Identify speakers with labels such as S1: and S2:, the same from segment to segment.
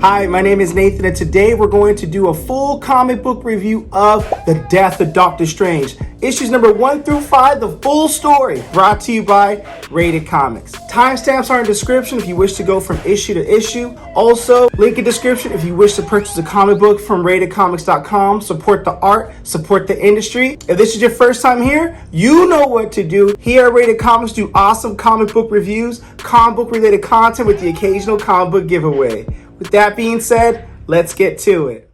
S1: Hi, my name is Nathan, and today we're going to do a full comic book review of The Death of Doctor Strange. Issues number 1 through 5, the full story, brought to you by Rated Comics. Timestamps are in description if you wish to go from issue to issue. Also, link in description if you wish to purchase a comic book from RatedComics.com. Support the art, support the industry. If this is your first time here, you know what to do. Here at Rated Comics, do awesome comic book reviews, comic book related content with the occasional comic book giveaway. With that being said, let's get to it.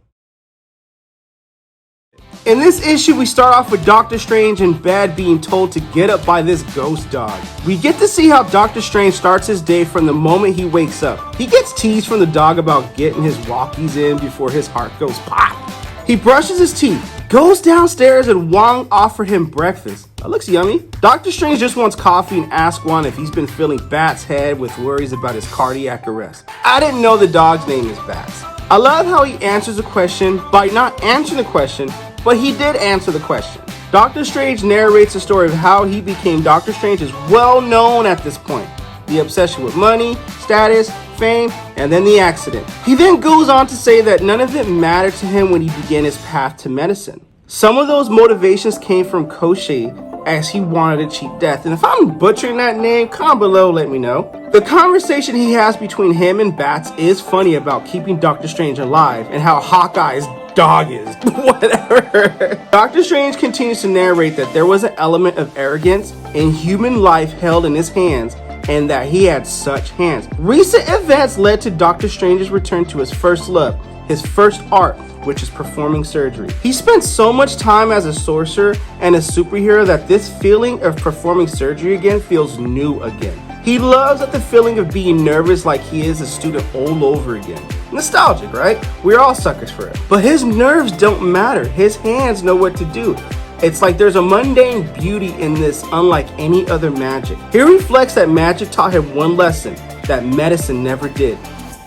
S1: In this issue, we start off with Doctor Strange in bed being told to get up by this ghost dog. We get to see how Doctor Strange starts his day from the moment he wakes up. He gets teased from the dog about getting his walkies in before his heart goes pop. He brushes his teeth, goes downstairs, and Wong offered him breakfast. That looks yummy. Doctor Strange just wants coffee and asks Wong if he's been feeling Bat's head with worries about his cardiac arrest. I didn't know the dog's name is Bats. I love how he answers the question by not answering the question, but he did answer the question. Doctor Strange narrates the story of how he became Doctor Strange is well known at this point. The obsession with money, status, fame, and then the accident. He then goes on to say that none of it mattered to him when he began his path to medicine. Some of those motivations came from Koshi, as he wanted a cheap death. And if I'm butchering that name, comment below, let me know. The conversation he has between him and Bats is funny about keeping Doctor Strange alive and how Hawkeye's dog is. Whatever. Doctor Strange continues to narrate that there was an element of arrogance in human life held in his hands, and that he had such hands. Recent events led to Doctor Strange's return to his first love, his first art, which is performing surgery. He spent so much time as a sorcerer and a superhero that this feeling of performing surgery again feels new again. He loves the feeling of being nervous like he is a student all over again. Nostalgic, right? We're all suckers for it. But his nerves don't matter. His hands know what to do. It's like there's a mundane beauty in this unlike any other magic. He reflects that magic taught him one lesson that medicine never did: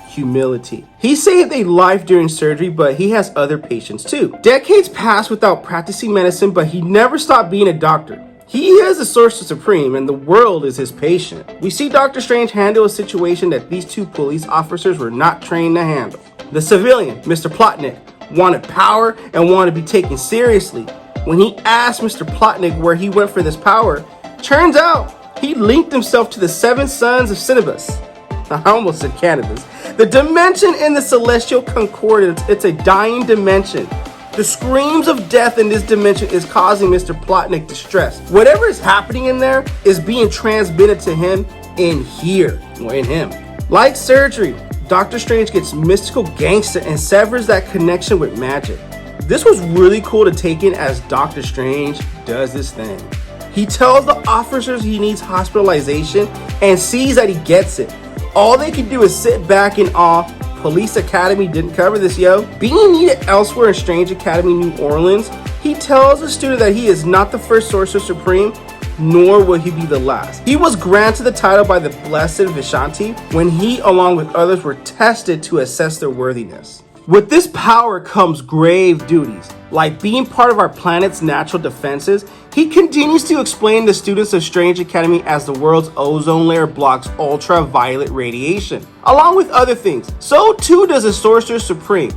S1: humility. He saved a life during surgery, but he has other patients too. Decades passed without practicing medicine, but he never stopped being a doctor. He is the Sorcerer Supreme, and the world is his patient. We see Doctor Strange handle a situation that these two police officers were not trained to handle. The civilian, Mr. Plotnik, wanted power and wanted to be taken seriously. When he asked Mr. Plotnik where he went for this power, turns out he linked himself to the 7 sons of Cinnabus. I almost said cannabis. The dimension in the Celestial Concordance, it's a dying dimension. The screams of death in this dimension is causing Mr. Plotnik distress. Whatever is happening in there is being transmitted to him in here, or in him. Like surgery, Doctor Strange gets mystical gangster and severs that connection with magic. This was really cool to take in as Doctor Strange does this thing. He tells the officers he needs hospitalization and sees that he gets it. All they can do is sit back in awe. Police Academy didn't cover this, yo. Being needed elsewhere in Strange Academy, New Orleans, he tells the student that he is not the first Sorcerer Supreme, nor will he be the last. He was granted the title by the Blessed Vishanti when he, along with others, were tested to assess their worthiness. With this power comes grave duties, like being part of our planet's natural defenses. He continues to explain the students of Strange Academy as the world's ozone layer blocks ultraviolet radiation, along with other things. So too does the Sorcerer Supreme.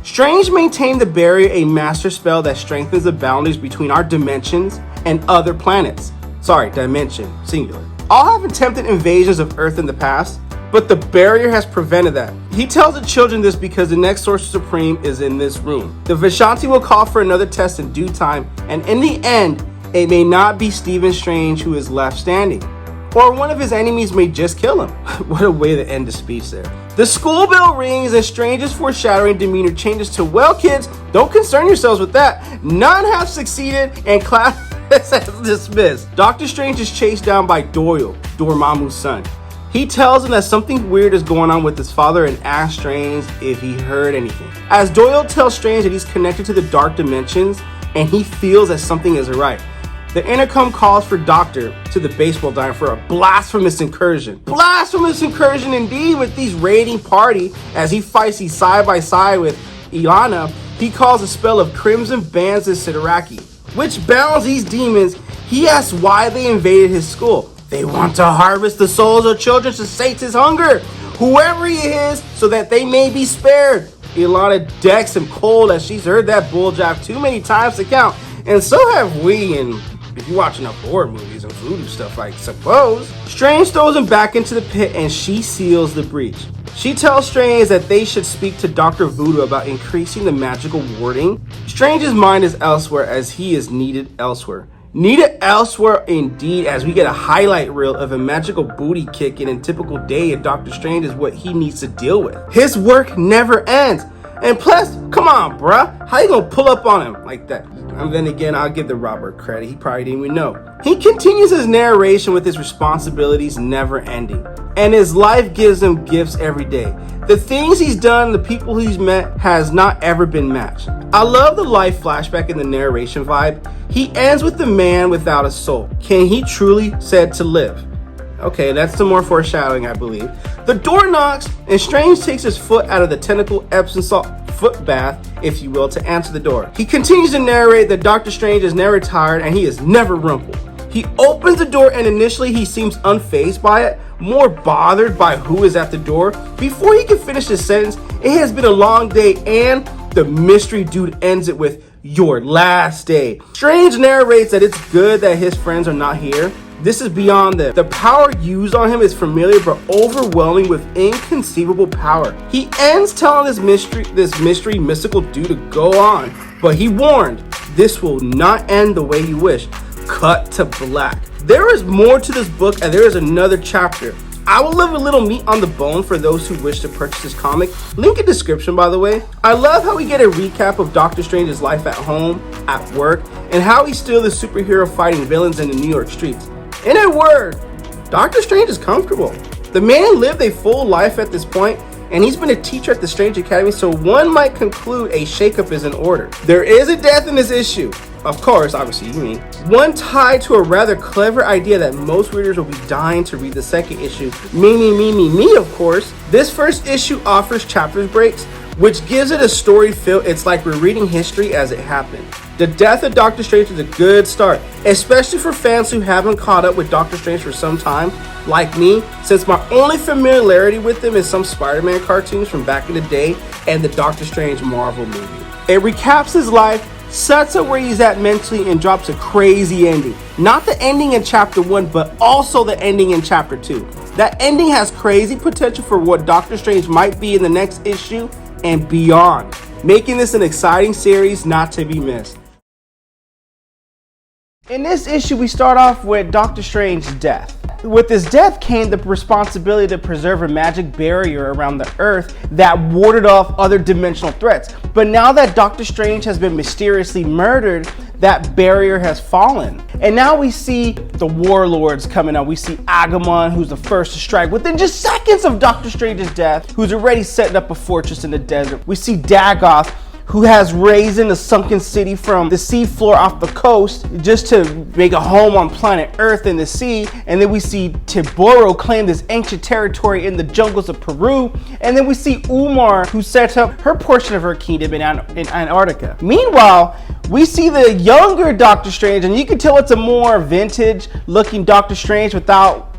S1: Strange maintained the barrier, a master spell that strengthens the boundaries between our dimensions and other planets. Sorry, dimension, singular. All have attempted invasions of Earth in the past, but the barrier has prevented that. He tells the children this because the next Sorcerer Supreme is in this room. The Vishanti will call for another test in due time, and in the end, it may not be Stephen Strange who is left standing, or one of his enemies may just kill him. What a way to end the speech there. The school bell rings and Strange's foreshadowing demeanor changes to, well kids, don't concern yourselves with that. None have succeeded and class is dismissed. Doctor Strange is chased down by Doyle, Dormammu's son. He tells him that something weird is going on with his father and asks Strange if he heard anything. As Doyle tells Strange that he's connected to the dark dimensions and he feels that something isn't right, the intercom calls for Doctor to the baseball diamond for a blasphemous incursion. Blasphemous incursion indeed with these raiding party as he fights these side by side with Ilana. He calls a spell of crimson bands and Sidaraki, which bounds these demons. He asks why they invaded his school. They want to harvest the souls of children to sate his hunger. whoever he is so that they may be spared. Ilana decks him cold as she's heard that bull jive too many times to count, and so have we, and if you're watching enough horror movies and voodoo stuff, I suppose. Strange throws him back into the pit and she seals the breach. She tells Strange that they should speak to Dr. Voodoo about increasing the magical warding. Strange's mind is elsewhere as he is needed elsewhere. Needed elsewhere indeed, as we get a highlight reel of a magical booty kicking and typical day of Doctor Strange is what he needs to deal with. His work never ends. And plus, come on, bruh, how you gonna pull up on him like that? And then again, I'll give the Robert credit, he probably didn't even know. He continues his narration with his responsibilities never ending. And his life gives him gifts every day. The things he's done, the people he's met, has not ever been matched. I love the life flashback in the narration vibe. He ends with the man without a soul. Can he truly said to live? Okay, that's some more foreshadowing, I believe. The door knocks, and Strange takes his foot out of the tentacle Epsom salt foot bath, if you will, to answer the door. He continues to narrate that Doctor Strange is never tired and he is never rumpled. He opens the door and initially he seems unfazed by it, more bothered by who is at the door. Before he can finish his sentence, it has been a long day and the mystery dude ends it with, "Your last day." Strange narrates that it's good that his friends are not here. This is beyond them. The power used on him is familiar but overwhelming with inconceivable power. He ends telling this mystery mystical dude to go on, but he warned, this will not end the way you wish. Cut to black. There is more to this book and there is another chapter. I will leave a little meat on the bone for those who wish to purchase this comic. Link in description, by the way. I love how we get a recap of Doctor Strange's life at home, at work, and how he's still the superhero fighting villains in the New York streets. In a word, Doctor Strange is comfortable. The man lived a full life at this point, and he's been a teacher at the Strange Academy, so one might conclude a shakeup is in order. There is a death in this issue. Of course, obviously you mean. One tied to a rather clever idea that most readers will be dying to read the second issue. Me, of course. This first issue offers chapters breaks, which gives it a story feel. It's like we're reading history as it happened. The death of Doctor Strange is a good start, especially for fans who haven't caught up with Doctor Strange for some time, like me, since my only familiarity with him is some Spider-Man cartoons from back in the day and the Doctor Strange Marvel movie. It recaps his life, sets up where he's at mentally, and drops a crazy ending. Not the ending in chapter 1, but also the ending in chapter 2. That ending has crazy potential for what Doctor Strange might be in the next issue and beyond, making this an exciting series not to be missed. In this issue, we start off with Doctor Strange's death. With his death came the responsibility to preserve a magic barrier around the Earth that warded off other dimensional threats. But now that Doctor Strange has been mysteriously murdered, that barrier has fallen. And now we see the warlords coming up. We see Agamemnon, who's the first to strike within just seconds of Doctor Strange's death, who's already setting up a fortress in the desert. We see Dagoth, who has raised a sunken city from the seafloor off the coast just to make a home on planet Earth in the sea. And then we see Tiboro claim this ancient territory in the jungles of Peru. And then we see Umar, who sets up her portion of her kingdom in Antarctica. Meanwhile, we see the younger Doctor Strange, and you can tell it's a more vintage looking Doctor Strange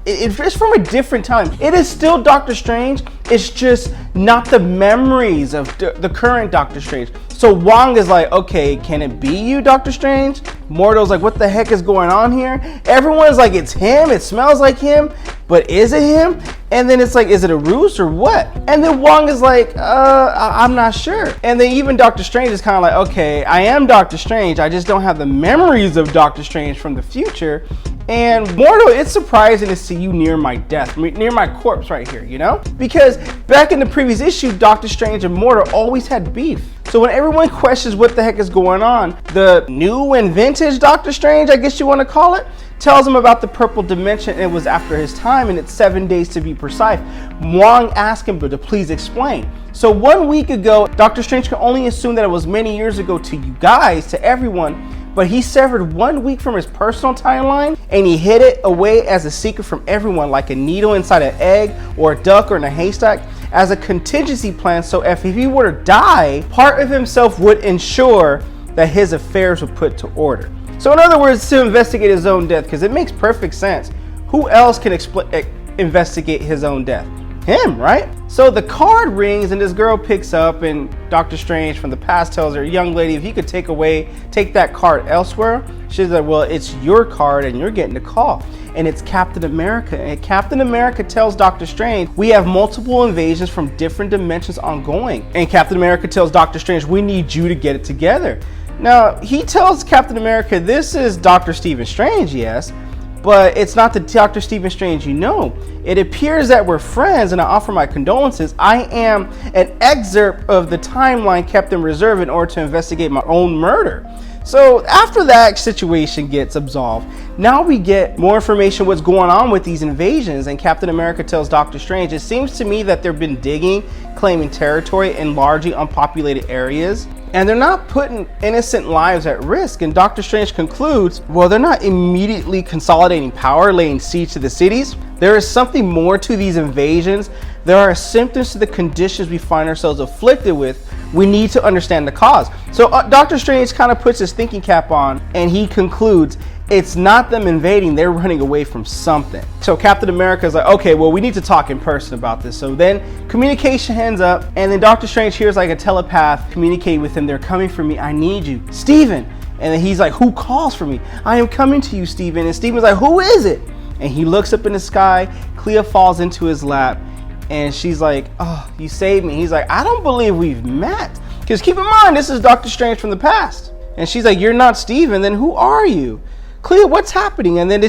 S1: it's from a different time. It is still Doctor Strange, it's just not the memories of the current Doctor Strange. So Wong is like, okay, can it be you, Doctor Strange? Mordo's like, what the heck is going on here? Everyone's like, it's him, it smells like him, but is it him? And then it's like, is it a ruse or what? And then Wong is like, I'm not sure. And then even Doctor Strange is kind of like, okay, I am Doctor Strange, I just don't have the memories of Doctor Strange from the future. And Mordo, it's surprising to see you near my death, near my corpse right here, you know? Because back in the previous issue, Doctor Strange and Mordo always had beef. So when everyone questions what the heck is going on, the new and vintage Doctor Strange, I guess you want to call it, tells him about the purple dimension. It was after his time and it's 7 days to be precise. Wong asked him to please explain. So 1 week ago, Doctor Strange can only assume that it was many years ago to you guys, to everyone, but he severed 1 week from his personal timeline and he hid it away as a secret from everyone, like a needle inside an egg or a duck or in a haystack, as a contingency plan. So if he were to die, part of himself would ensure that his affairs were put to order. So in other words, to investigate his own death, because it makes perfect sense. Who else can investigate his own death? him, right? So the card rings and this girl picks up, and Doctor Strange from the past tells her, young lady, if you could take that card elsewhere. She's like, well, it's your card and you're getting the call. And it's Captain America. And Captain America tells Doctor Strange, we have multiple invasions from different dimensions ongoing. And Captain America tells Doctor Strange, we need you to get it together. Now, he tells Captain America, this is Dr. Stephen Strange, yes, but it's not the Dr. Stephen Strange you know. It appears that we're friends, and I offer my condolences. I am an excerpt of the timeline kept in reserve in order to investigate my own murder. So after that situation gets absolved, now we get more information what's going on with these invasions, and Captain America tells Doctor Strange, it seems to me that they've been digging, claiming territory in largely unpopulated areas, and they're not putting innocent lives at risk. And Doctor Strange concludes, well, they're not immediately consolidating power, laying siege to the cities. There is something more to these invasions. There are symptoms to the conditions we find ourselves afflicted with. We need to understand the cause. So Doctor Strange kind of puts his thinking cap on, and he concludes, it's not them invading, they're running away from something. So Captain America is like, okay, well, we need to talk in person about this. So then communication ends up, and then Doctor Strange hears like a telepath communicate with him. They're coming for me. I need you, Stephen. And then he's like, who calls for me? I am coming to you, Stephen. And Stephen's like, who is it? And he looks up in the sky. Clea falls into his lap, and she's like, oh, you saved me. He's like, I don't believe we've met. Because keep in mind, this is Doctor Strange from the past. And she's like, you're not Stephen, then who are you? Clea, what's happening? And then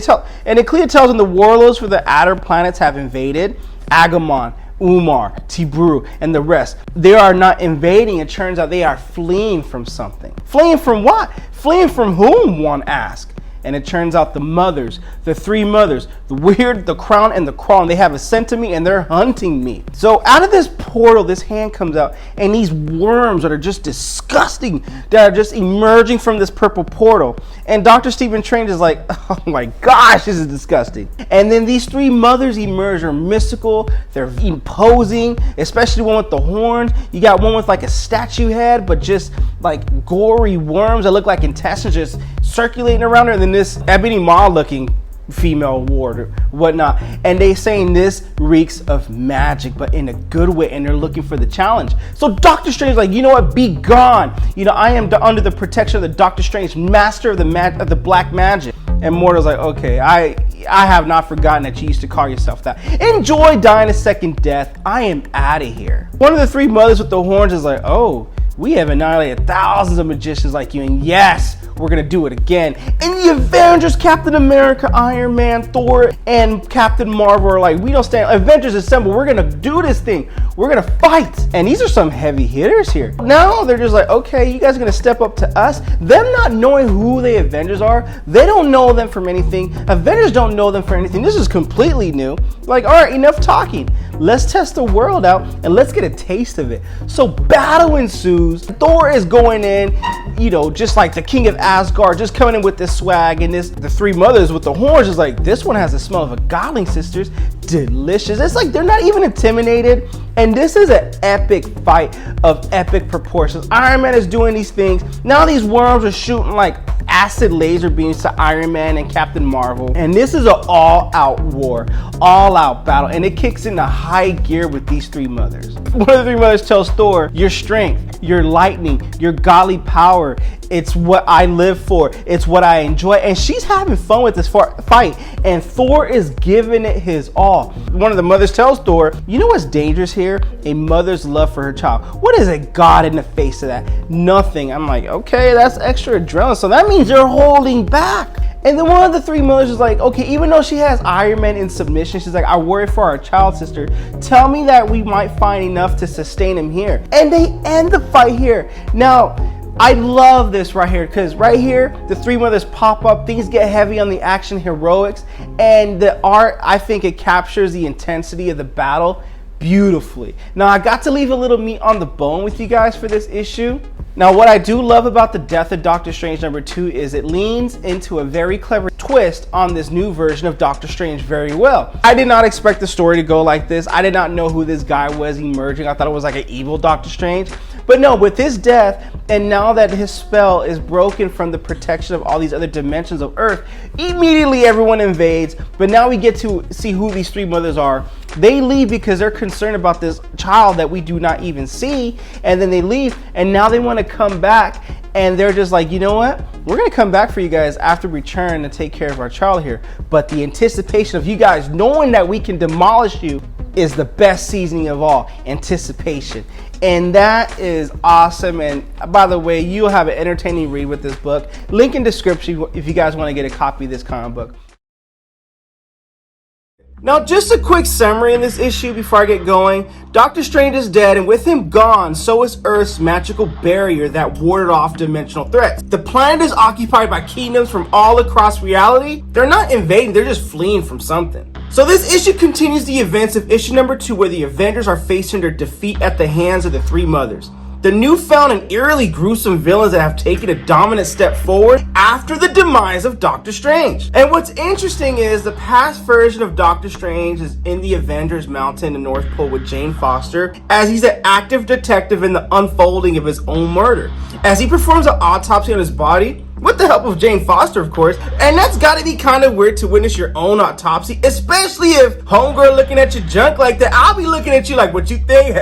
S1: Clea tells him the warlords for the outer planets have invaded. Agamon, Umar, Tiburu, and the rest. They are not invading. It turns out they are fleeing from something. Fleeing from what? Fleeing from whom, one asks. And it turns out the mothers, the three mothers, the weird, the crown, and the crawn, they have a scent to me and they're hunting me. So out of this portal, this hand comes out, and these worms that are just disgusting, that are just emerging from this purple portal. And Dr. Stephen Strange is like, oh my gosh, this is disgusting. And then these three mothers emerge. They're mystical, they're imposing, especially the one with the horns. You got one with like a statue head, but just like gory worms that look like intestines just circulating around her. And then this Ebony Maw looking female ward or whatnot, and they saying this reeks of magic, but in a good way, and they're looking for the challenge. So Doctor Strange is like, you know what, be gone. You know, I am under the protection of the Doctor Strange, master of the black magic. And Mortal's like, okay, I have not forgotten that you used to call yourself that. Enjoy dying a second death. I am out of here. One of the three mothers with the horns is like, oh, we have annihilated thousands of magicians like you, and yes, we're gonna do it again. And the Avengers, Captain America, Iron Man, Thor, and Captain Marvel are like, we don't stand. Avengers assemble. We're gonna do this thing. We're gonna fight. And these are some heavy hitters here. Now they're just like, okay, you guys are gonna step up to us. Them not knowing who the Avengers are, they don't know them from anything. Avengers don't know them for anything. This is completely new. Like, all right, enough talking. Let's test the world out and let's get a taste of it. So battle ensues. Thor is going in, you know, just like the king of Asgard, just coming in with this swag, and the three mothers with the horns is like, this one has the smell of a godling sisters. Delicious. It's like they're not even intimidated. And this is an epic fight of epic proportions. Iron Man is doing these things. Now these worms are shooting like acid laser beams to Iron Man and Captain Marvel. And this is an all-out war, all-out battle. And it kicks into high gear with these three mothers. One of the three mothers tells Thor, your strength, your lightning, your godly power, it's what I live for. It's what I enjoy. And she's having fun with this fight. And Thor is giving it his all. One of the mothers tells Thor, you know what's dangerous here? A mother's love for her child. What is a god in the face of that? Nothing. I'm like, okay, that's extra adrenaline. So that means you're holding back. And then one of the three mothers is like, okay, even though she has Iron Man in submission, she's like, I worry for our child sister. Tell me that we might find enough to sustain him here. And they end the fight here. Now, I love this right here, because right here, the three mothers pop up, things get heavy on the action heroics, and the art, I think it captures the intensity of the battle beautifully. Now, I got to leave a little meat on the bone with you guys for this issue. Now, what I do love about the death of Doctor Strange #2 is it leans into a very clever twist on this new version of Doctor Strange very well. I did not expect the story to go like this. I did not know who this guy was emerging. I thought it was like an evil Doctor Strange. But no, with his death, and now that his spell is broken from the protection of all these other dimensions of Earth, immediately everyone invades. But now we get to see who these three mothers are. They leave because they're concerned about this child that we do not even see. And then they leave, and now they want to come back. And they're just like, you know what? We're going to come back for you guys after we return and take care of our child here. But the anticipation of you guys knowing that we can demolish you is the best seasoning of all, anticipation. And that is awesome. And by the way, you'll have an entertaining read with this book. Link in description if you guys want to get a copy of this comic book. Now, just a quick summary in this issue before I get going. Doctor Strange is dead, and with him gone, so is Earth's magical barrier that warded off dimensional threats. The planet is occupied by kingdoms from all across reality. They're not invading, they're just fleeing from something. So this issue continues the events of issue number 2, where the Avengers are facing their defeat at the hands of the three mothers, the newfound and eerily gruesome villains that have taken a dominant step forward after the demise of Doctor Strange. And what's interesting is the past version of Doctor Strange is in the Avengers Mountain in the North Pole with Jane Foster, as he's an active detective in the unfolding of his own murder. As he performs an autopsy on his body, with the help of Jane Foster, of course. And that's gotta be kind of weird to witness your own autopsy, especially if homegirl looking at your junk like that. I'll be looking at you like, what you think?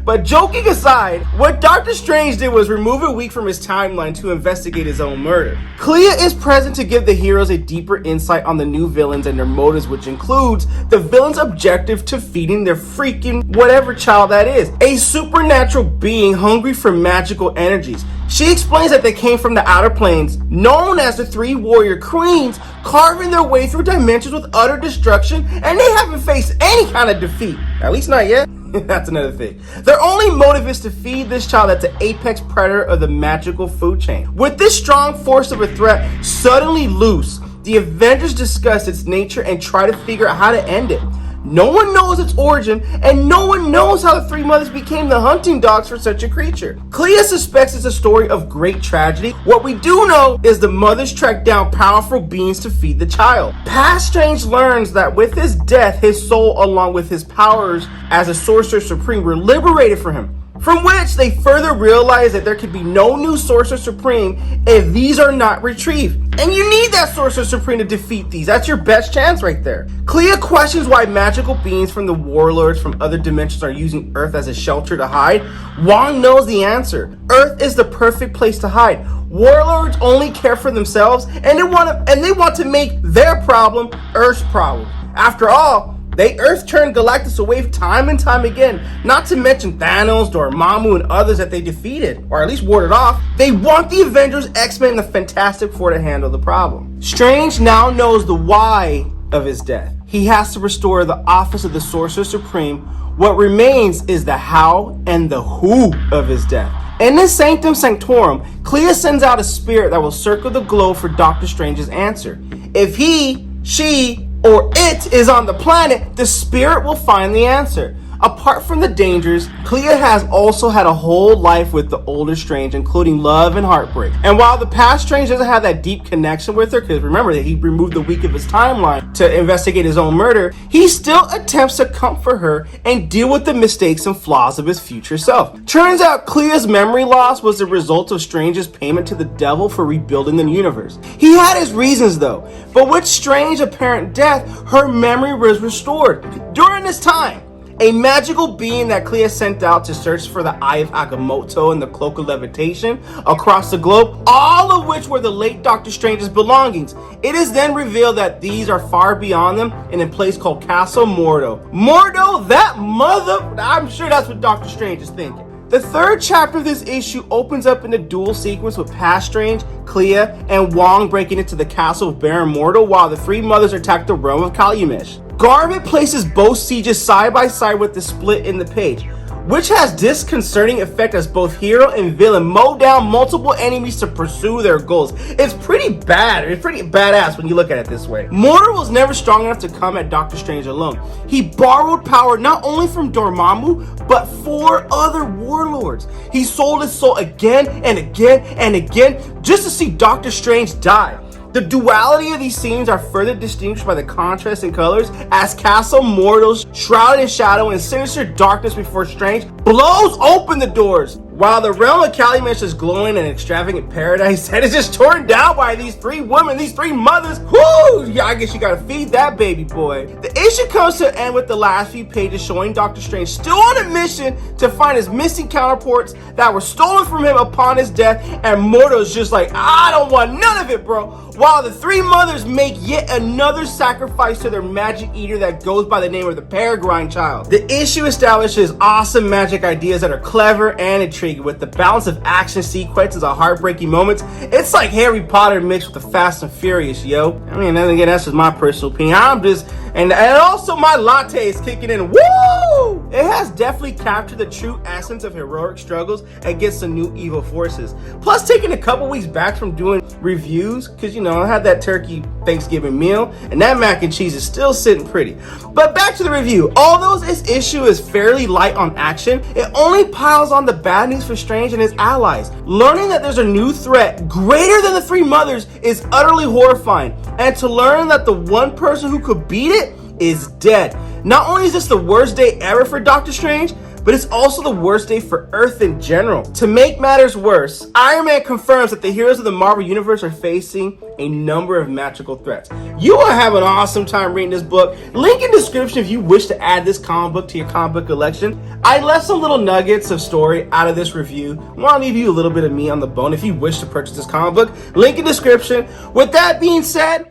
S1: But joking aside, what Doctor Strange did was remove a week from his timeline to investigate his own murder. Clea is present to give the heroes a deeper insight on the new villains and their motives, which includes the villain's objective to feeding their freaking whatever child that is, a supernatural being hungry for magical energies. She explains that they came from the outer planes, known as the Three Warrior Queens, carving their way through dimensions with utter destruction, and they haven't faced any kind of defeat. At least not yet. That's another thing. Their only motive is to feed this child that's an apex predator of the magical food chain. With this strong force of a threat suddenly loose, the Avengers discuss its nature and try to figure out how to end it. No one knows its origin, and no one knows how the three mothers became the hunting dogs for such a creature. Clea suspects it's a story of great tragedy. What we do know is the mothers track down powerful beings to feed the child. Past Strange learns that with his death, his soul along with his powers as a Sorcerer Supreme were liberated for him. From which they further realize that there could be no new Sorcerer Supreme if these are not retrieved. And you need that Sorcerer Supreme to defeat these. That's your best chance right there. Clea questions why magical beings from the warlords from other dimensions are using Earth as a shelter to hide. Wong knows the answer. Earth is the perfect place to hide. Warlords only care for themselves, and they want to make their problem Earth's problem. After all, they Earth turned Galactus away time and time again, not to mention Thanos, Dormammu, and others that they defeated, or at least warded off. They want the Avengers, X-Men, and the Fantastic Four to handle the problem. Strange now knows the why of his death. He has to restore the office of the Sorcerer Supreme. What remains is the how and the who of his death. In this Sanctum Sanctorum, Clea sends out a spirit that will circle the globe for Doctor Strange's answer. If he, she, or it is on the planet, the spirit will find the answer. Apart from the dangers, Clea has also had a whole life with the older Strange, including love and heartbreak. And while the past Strange doesn't have that deep connection with her, because remember that he removed the week of his timeline to investigate his own murder, he still attempts to comfort her and deal with the mistakes and flaws of his future self. Turns out Clea's memory loss was the result of Strange's payment to the devil for rebuilding the universe. He had his reasons though, but with Strange's apparent death, her memory was restored. During this time, a magical being that Clea sent out to search for the Eye of Agamotto and the Cloak of Levitation across the globe, all of which were the late Doctor Strange's belongings. It is then revealed that these are far beyond them in a place called Castle Mordo. Mordo, that mother... I'm sure that's what Doctor Strange is thinking. The third chapter of this issue opens up in a duel sequence with Past Strange, Clea, and Wong breaking into the castle of Baron Mordo while the three mothers attack the realm of Calumet. Garbett places both sieges side by side with the split in the page, which has disconcerting effect as both hero and villain mow down multiple enemies to pursue their goals. It's pretty bad. It's pretty badass when you look at it this way. Mordo was never strong enough to come at Doctor Strange alone. He borrowed power not only from Dormammu, but 4 other warlords. He sold his soul again and again and again just to see Doctor Strange die. The duality of these scenes are further distinguished by the contrast in colors as Castle Mortal's shrouded in shadow and sinister darkness before Strange blows open the doors. While the realm of Calumet is glowing in an extravagant paradise that is just torn down by these three women, these three mothers. Whoo! Yeah, I guess you gotta feed that baby boy. The issue comes to an end with the last few pages showing Doctor Strange still on a mission to find his missing counterparts that were stolen from him upon his death, and Mordo's just like, I don't want none of it, bro. While the three mothers make yet another sacrifice to their magic eater that goes by the name of the Peregrine Child. The issue establishes awesome magic ideas that are clever and intriguing. With the balance of action sequences and heartbreaking moments, it's like Harry Potter mixed with the Fast and Furious, yo. I mean, then again, that's just my personal opinion. And also my latte is kicking in. Woo! It has definitely captured the true essence of heroic struggles against the new evil forces. Plus, taking a couple weeks back from doing reviews, because, you know, I had that turkey Thanksgiving meal, and that mac and cheese is still sitting pretty. But back to the review. Although this issue is fairly light on action, it only piles on the bad news for Strange and his allies. Learning that there's a new threat greater than the three mothers is utterly horrifying, and to learn that the one person who could beat it is dead. Not only is this the worst day ever for Doctor Strange, but it's also the worst day for Earth in general. To make matters worse, Iron Man confirms that the heroes of the Marvel Universe are facing a number of magical threats. You will have an awesome time reading this book. Link in description if you wish to add this comic book to your comic book collection. I left some little nuggets of story out of this review. I want to leave you a little bit of meat on the bone if you wish to purchase this comic book. Link in description. With that being said,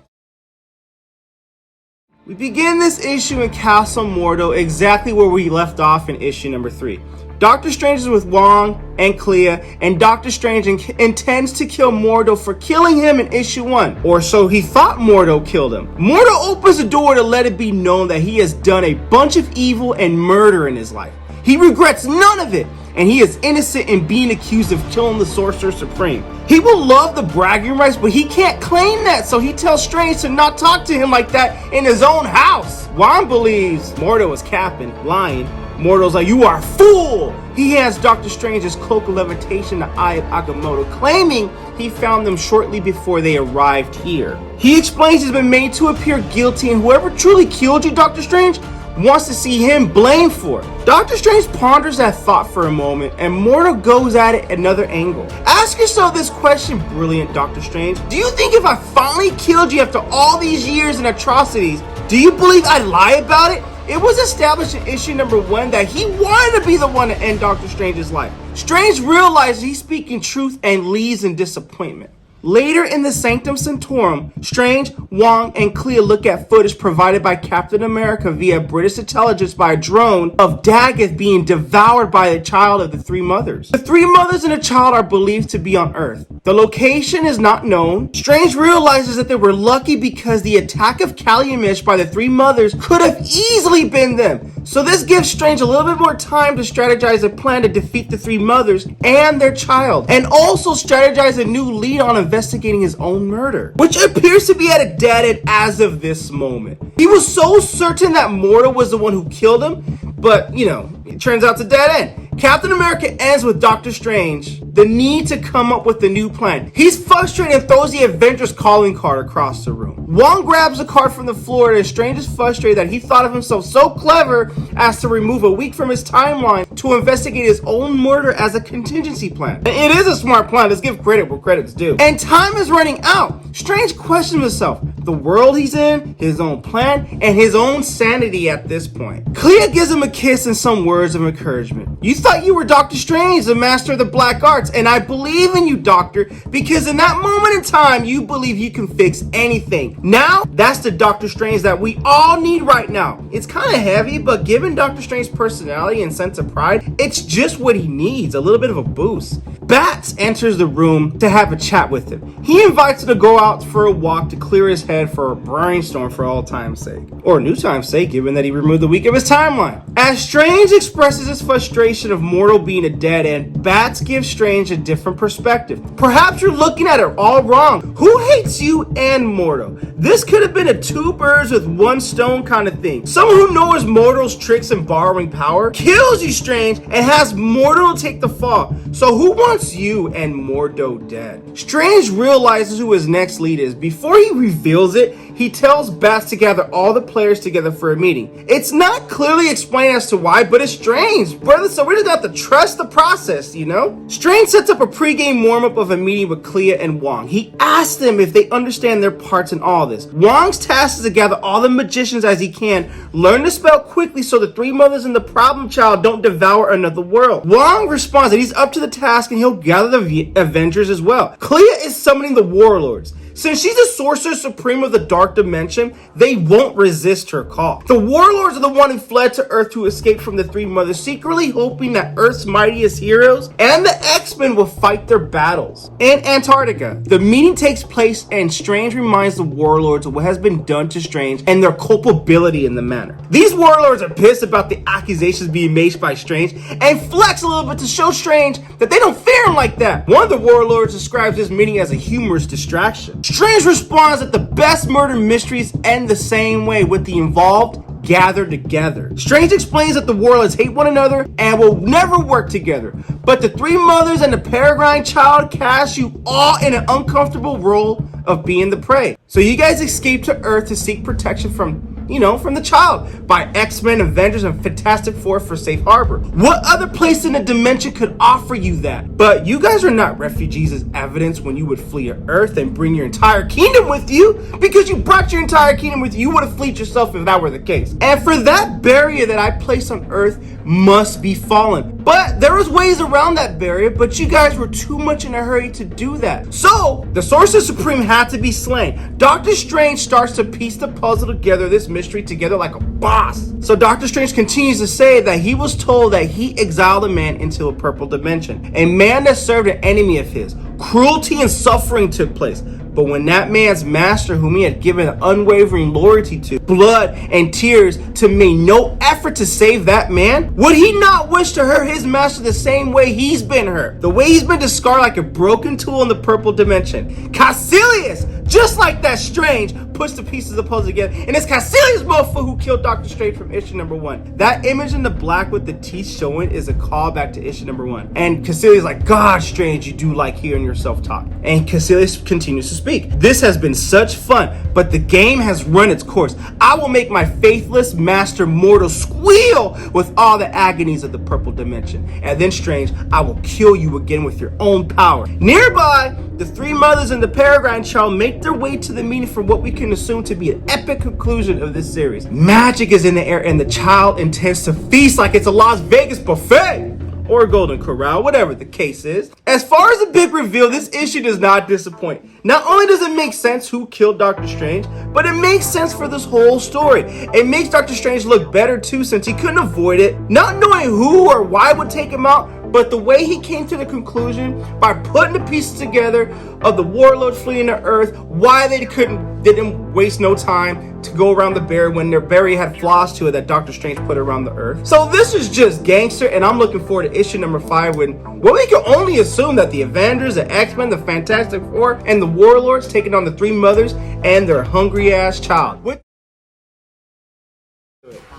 S1: we begin this issue in Castle Mortal exactly where we left off in issue number 3. Doctor Strange is with Wong and Clea, and Doctor Strange intends to kill Mordo for killing him in issue 1. Or so he thought Mordo killed him. Mordo opens the door to let it be known that he has done a bunch of evil and murder in his life. He regrets none of it, and he is innocent in being accused of killing the Sorcerer Supreme. He will love the bragging rights, but he can't claim that, so he tells Strange to not talk to him like that in his own house. Wong believes Mordo is capping, lying. Mordo's like, you are a fool! He hands Doctor Strange's cloak of levitation to Eye of Agamotto, claiming he found them shortly before they arrived here. He explains he's been made to appear guilty, and whoever truly killed you, Doctor Strange, wants to see him blamed for it. Doctor Strange ponders that thought for a moment, and Mordo goes at it another angle. Ask yourself this question, brilliant Doctor Strange. Do you think if I finally killed you after all these years and atrocities, do you believe I'd lie about it? It was established in issue number 1 that he wanted to be the one to end Doctor Strange's life. Strange realizes he's speaking truth and leaves in disappointment. Later in the Sanctum Sanctorum, Strange, Wong, and Clea look at footage provided by Captain America via British intelligence by a drone of Daggett being devoured by the child of the three mothers. The three mothers and the child are believed to be on Earth. The location is not known. Strange realizes that they were lucky because the attack of Calumet by the three mothers could have easily been them. So this gives Strange a little bit more time to strategize a plan to defeat the three mothers and their child, and also strategize a new lead on investigating his own murder, which appears to be at a dead end as of this moment. He was so certain that Mordo was the one who killed him, but you know, it turns out it's a dead end. Captain America ends with Doctor Strange the need to come up with a new plan. He's frustrated and throws the Avengers calling card across the room. Wong grabs a card from the floor, and Strange is frustrated that he thought of himself so clever as to remove a week from his timeline to investigate his own murder as a contingency plan. And it is a smart plan. Let's give credit where credit's due. And time is running out. Strange questions himself, the world he's in, his own plan, and his own sanity at this point. Clea gives him a kiss and some words of encouragement. You thought you were Doctor Strange, the master of the black arts, and I believe in you, Doctor, because in that moment in time, you believe you can fix anything. Now, that's the Doctor Strange that we all need right now. It's kind of heavy, but given Doctor Strange's personality and sense of pride, it's just what he needs, a little bit of a boost. Bats enters the room to have a chat with him. He invites him to go out for a walk to clear his head for a brainstorm for all time's sake. Or new time's sake, given that he removed the week of his timeline. As Strange expresses his frustration of Mordo being a dead end, Bats gives Strange a different perspective. Perhaps you're looking at it all wrong. Who hates you and Mordo? This could have been a two birds with one stone kind of thing. Someone who knows Mordo's tricks and borrowing power kills you, Strange, and has Mordo take the fall. So who wants wants you and Mordo dead. Strange realizes who his next lead is. Before he reveals it, he tells Bats to gather all the players together for a meeting. It's not clearly explained as to why, but it's Strange, brother, so we just got to trust the process, you know? Strange sets up a pregame warm-up of a meeting with Clea and Wong. He asks them if they understand their parts in all this. Wong's task is to gather all the magicians as he can, learn to spell quickly so the three mothers and the problem child don't devour another world. Wong responds that he's up to the task and he'll gather the Avengers as well. Clea is summoning the Warlords. Since she's the Sorcerer Supreme of the Dark Dimension, they won't resist her call. The Warlords are the one who fled to Earth to escape from the Three Mothers, secretly hoping that Earth's mightiest heroes and the X-Men will fight their battles. In Antarctica, the meeting takes place and Strange reminds the Warlords of what has been done to Strange and their culpability in the matter. These Warlords are pissed about the accusations being made by Strange and flex a little bit to show Strange that they don't fear him like that. One of the Warlords describes this meeting as a humorous distraction. Strange responds that the best murder mysteries end the same way, with the involved gathered together. Strange explains that the Warlords hate one another and will never work together, but the Three Mothers and the Peregrine Child cast you all in an uncomfortable role of being the prey. So you guys escape to Earth to seek protection from the child by X-Men, Avengers, and Fantastic Four for safe harbor. What other place in the dimension could offer you that? But you guys are not refugees as evidence when you would flee Earth and bring your entire kingdom with you, because you brought your entire kingdom with you. You would have fled yourself if that were the case. And for that barrier that I placed on Earth must be fallen. But there was ways around that barrier, but you guys were too much in a hurry to do that. So the Sorcerer Supreme had to be slain. Doctor Strange starts to piece the puzzle together, this mystery together like a boss. So Doctor Strange continues to say that he was told that he exiled a man into a purple dimension, a man that served an enemy of his. Cruelty and suffering took place. But when that man's master, whom he had given unwavering loyalty to, blood and tears, to make no effort to save that man, would he not wish to hurt his master the same way he's been hurt? The way he's been discarded like a broken tool in the purple dimension. Caecilius, just like that, Strange puts the pieces of the puzzle together, and it's Caecilius motherfucker who killed Doctor Strange from issue number 1. That image in the black with the teeth showing is a callback to issue number 1. And Caecilius is like, God, Strange, you do like hearing yourself talk. And Caecilius continues to speak. This has been such fun, but the game has run its course. I will make my faithless master mortal squeal with all the agonies of the purple dimension. And then, Strange, I will kill you again with your own power. Nearby, the Three Mothers and the Peregrine Child make their way to the meeting for what we can assume to be an epic conclusion of this series. Magic is in the air and the child intends to feast like it's a Las Vegas buffet or a Golden Corral, whatever the case is. As far as the big reveal, this issue does not disappoint. Not only does it make sense who killed Doctor Strange, but it makes sense for this whole story. It makes Doctor Strange look better too, since he couldn't avoid it. Not knowing who or why would take him out, but the way he came to the conclusion by putting the pieces together of the Warlord fleeing to Earth, why they didn't waste no time to go around the barrier when their barrier had flaws to it that Doctor Strange put around the Earth. So this is just gangster, and I'm looking forward to issue number 5 when we can only assume that the Avengers, the X-Men, the Fantastic Four, and the Warlords taking on the Three Mothers and their hungry ass child.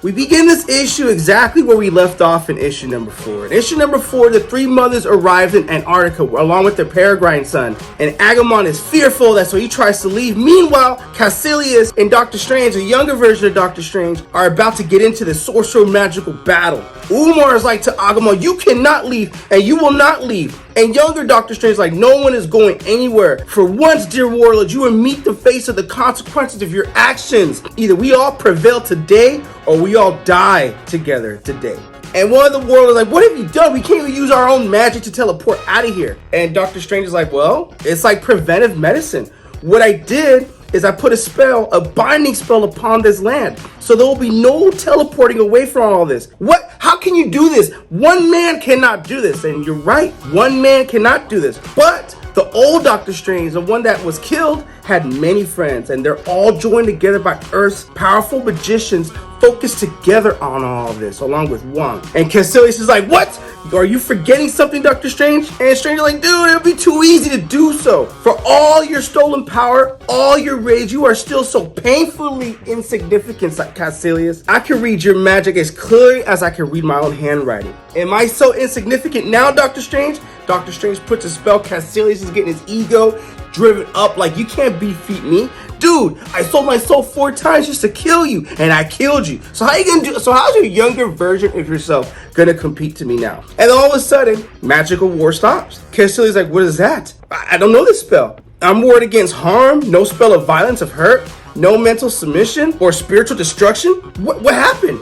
S1: We begin this issue exactly where we left off in issue number 4. In issue number 4, the Three Mothers arrived in Antarctica along with their Peregrine son, and Agamemnon is fearful, that's why he tries to leave. Meanwhile, Caecilius and Doctor Strange, a younger version of Doctor Strange, are about to get into the sorcerer magical battle. Umar is like to Agamemnon, you cannot leave, and you will not leave. And younger Doctor Strange is like, no one is going anywhere. For once, dear Warlord, you will meet the face of the consequences of your actions. Either we all prevail today, or we all die together today. And one of the Warlords is like, what have you done? We can't even use our own magic to teleport out of here. And Doctor Strange is like, well, it's like preventive medicine. What I did is I put a spell, a binding spell upon this land. So there will be no teleporting away from all this. What? How can you do this? One man cannot do this. And you're right, one man cannot do this. But the old Doctor Strange, the one that was killed, had many friends, and they're all joined together by Earth's powerful magicians focused together on all this, along with Wong. And Caecilius is like, what? Are you forgetting something, Doctor Strange? And Strange like, dude, it'll be too easy to do so. For all your stolen power, all your rage, you are still so painfully insignificant, Caecilius. I can read your magic as clearly as I can read my own handwriting. Am I so insignificant now, Doctor Strange? Doctor Strange puts a spell. Caecilius is getting his ego driven up like, you can't defeat me. Dude, I sold my soul 4 times just to kill you, and I killed you. So how you gonna do? So how's your younger version of yourself gonna compete to me now? And then all of a sudden, magical war stops. Caecilius like, what is that? I don't know this spell. I'm warred against harm, no spell of violence, of hurt, no mental submission or spiritual destruction. What happened?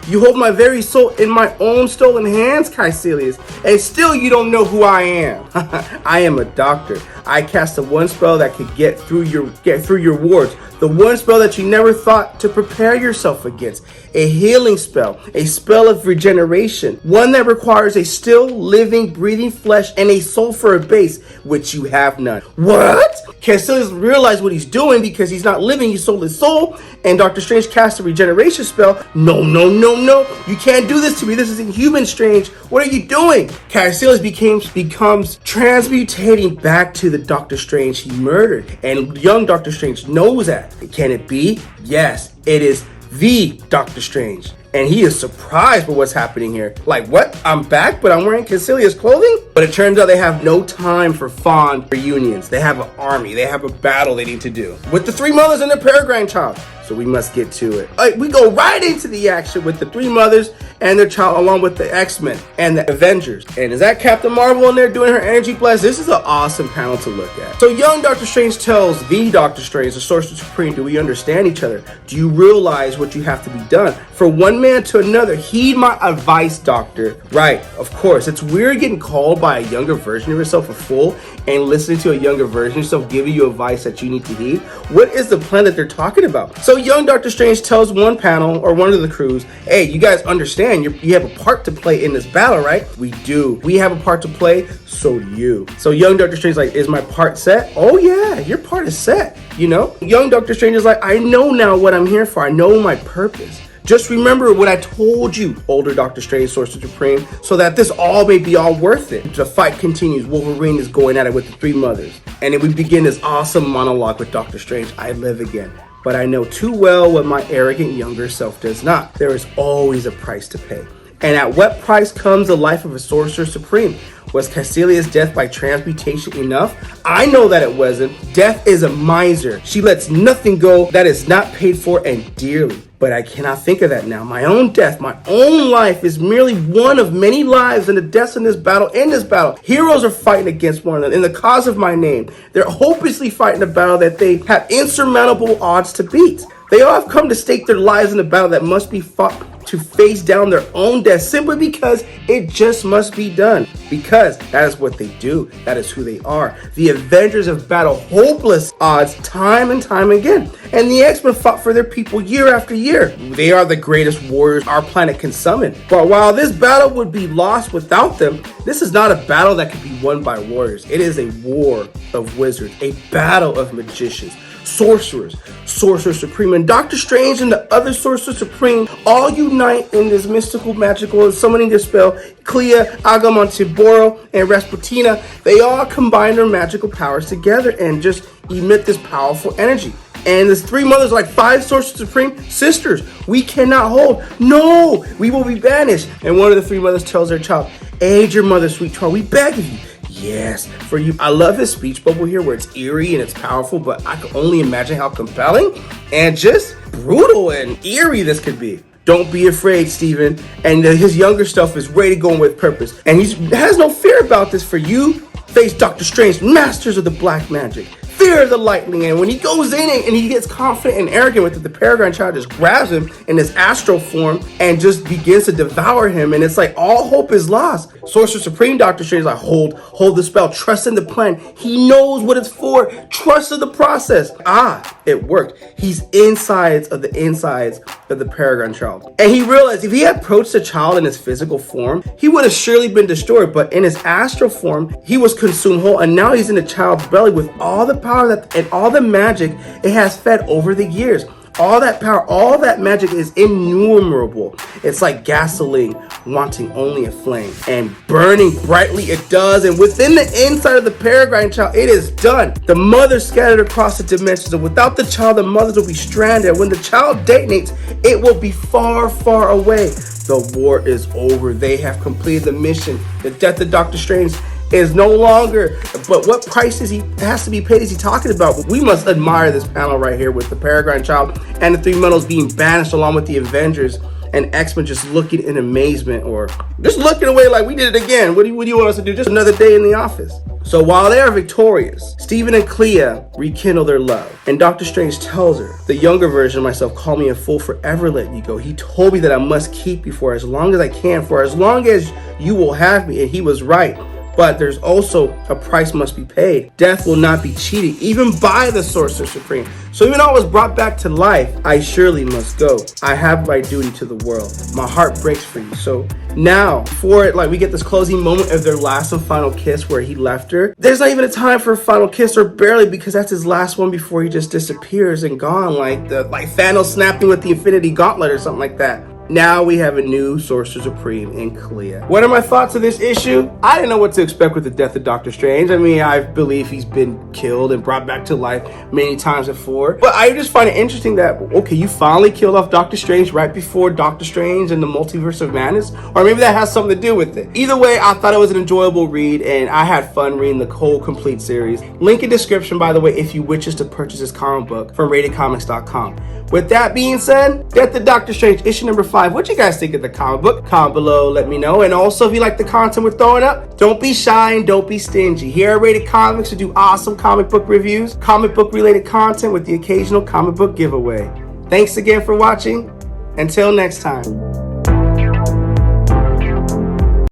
S1: You hold my very soul in my own stolen hands, Caecilius, and still you don't know who I am. I am a doctor. I cast the one spell that could get through your wards. The one spell that you never thought to prepare yourself against. A healing spell, a spell of regeneration, one that requires a still living, breathing flesh and a soul for a base, which you have none. What? Caecilius realized what he's doing because he's not living, he sold his soul, and Doctor Strange cast a regeneration spell. No, you can't do this to me. This is inhuman, Strange. What are you doing? Caecilius becomes transmutating back to the Doctor Strange he murdered, and young Doctor Strange knows that. Can it be? Yes, it is the Doctor Strange. And he is surprised by what's happening here. Like, what? I'm back, but I'm wearing Caecilius clothing? But it turns out they have no time for fond reunions. They have an army. They have a battle they need to do with the 3 mothers and their peregrine child. So we must get to it. We go right into the action with the 3 mothers and their child, along with the X-Men and the Avengers. And is that Captain Marvel in there doing her energy blast? This is an awesome panel to look at. So young Doctor Strange tells the Doctor Strange, the Sorcerer Supreme, do we understand each other? Do you realize what you have to be done? For one man to another, heed my advice, Doctor. Right, of course. It's weird getting called by a younger version of yourself a fool and listening to a younger version of yourself giving you advice that you need to heed. What is the plan that they're talking about? So young Doctor Strange tells one panel or one of the crews, hey, you guys understand you have a part to play in this battle, right? We do. We have a part to play, so do you. So young Doctor Strange is like, is my part set? Oh yeah, your part is set, you know? Young Doctor Strange is like, I know now what I'm here for. I know my purpose. Just remember what I told you, older Doctor Strange, Sorcerer Supreme, so that this all may be all worth it. The fight continues. Wolverine is going at it with the 3 mothers. And then we begin this awesome monologue with Doctor Strange. I live again, but I know too well what my arrogant younger self does not. There is always a price to pay. And at what price comes the life of a Sorcerer Supreme? Was Caecilius' death by transmutation enough? I know that it wasn't. Death is a miser. She lets nothing go that is not paid for, and dearly. But I cannot think of that now. My own death, my own life is merely one of many lives and the deaths in this battle. Heroes are fighting against one another in the cause of my name. They're hopelessly fighting a battle that they have insurmountable odds to beat. They all have come to stake their lives in a battle that must be fought to face down their own death simply because it just must be done. Because that is what they do. That is who they are. The Avengers have battled hopeless odds time and time again. And the X-Men fought for their people year after year. They are the greatest warriors our planet can summon. But while this battle would be lost without them, this is not a battle that can be won by warriors. It is a war of wizards, a battle of magicians, sorcerers, Sorcerer Supreme, and Doctor Strange and the other Sorcerer Supreme all unite in this mystical, magical summoning their spell. Clea, Agamotiboro, and Rasputina, they all combine their magical powers together and just emit this powerful energy. And there's 3 mothers, like 5 Sorcerer Supreme sisters. We cannot hold. No, we will be banished. And one of the 3 mothers tells their child, aid your mother, sweet child. We beg of you. Yes, for you. I love his speech bubble here where it's eerie and it's powerful, but I can only imagine how compelling and just brutal and eerie this could be. Don't be afraid, Steven. And his younger self is ready to go in with purpose. And he has no fear about this. For you, face Doctor Strange, masters of the black magic. Fear of the lightning. And when he goes in and he gets confident and arrogant with it, the Peregrine Child just grabs him in his astral form and just begins to devour him. And it's like all hope is lost. Sorcerer Supreme Doctor Strange is like, hold the spell, trust in the plan. He knows what it's for. Trust in the process. It worked. He's insides of the Peregrine Child. And he realized if he had approached the child in his physical form, he would have surely been destroyed. But in his astral form, he was consumed whole. And now he's in the child's belly with all the power and all the magic it has fed over the years. All that power, all that magic is innumerable. It's like gasoline wanting only a flame, and burning brightly it does. And within the inside of the Peregrine child, it is done. The mother scattered across the dimensions, and without the child, the mothers will be stranded. When the child detonates, it will be far, far away. The war is over. They have completed the mission. The death of Doctor Strange is no longer, but what price has to be paid is he talking about? We must admire this panel right here with the Peregrine child and the three metals being banished along with the Avengers, and X-Men just looking in amazement, or just looking away like we did it again. What do you want us to do? Just another day in the office. So while they are victorious, Stephen and Clea rekindle their love, and Doctor Strange tells her, the younger version of myself called me a fool for ever letting you go. He told me that I must keep you for as long as I can, for as long as you will have me, and he was right. But there's also a price must be paid. Death will not be cheated, even by the Sorcerer Supreme. So even though I was brought back to life, I surely must go. I have my duty to the world. My heart breaks for you. So now, before we get this closing moment of their last and final kiss where he left her, there's not even a time for a final kiss, or barely, because that's his last one before he just disappears and gone, like Thanos snapping with the Infinity Gauntlet or something like that. Now we have a new Sorcerer Supreme in Clea. What are my thoughts of this issue? I didn't know what to expect with the death of Doctor Strange. I mean, I believe he's been killed and brought back to life many times before. But I just find it interesting that, okay, you finally killed off Doctor Strange right before Doctor Strange and the Multiverse of Madness. Or maybe that has something to do with it. Either way, I thought it was an enjoyable read, and I had fun reading the whole complete series. Link in description, by the way, if you wishes to purchase this comic book from RatedComics.com. With that being said, Death of Doctor Strange, issue number 5. What you guys think of the comic book? Comment below, let me know. And also, if you like the content we're throwing up, don't be shy and don't be stingy. Here at Rated Comics, we do awesome comic book reviews, comic book related content with the occasional comic book giveaway. Thanks again for watching. Until next time.